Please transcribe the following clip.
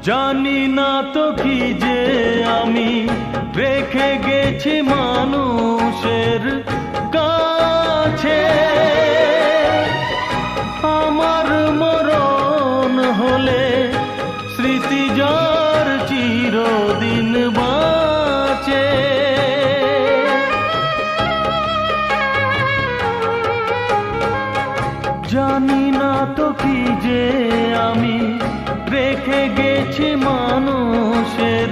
জানি না তো কি যে আমি রেখে গেছি মানুষের কাছে। আমার মরণ হলে স্মৃতি যার চিরদিন বাঁচে। জানি না তো কি যে আমি রেখে গেছি মানুষের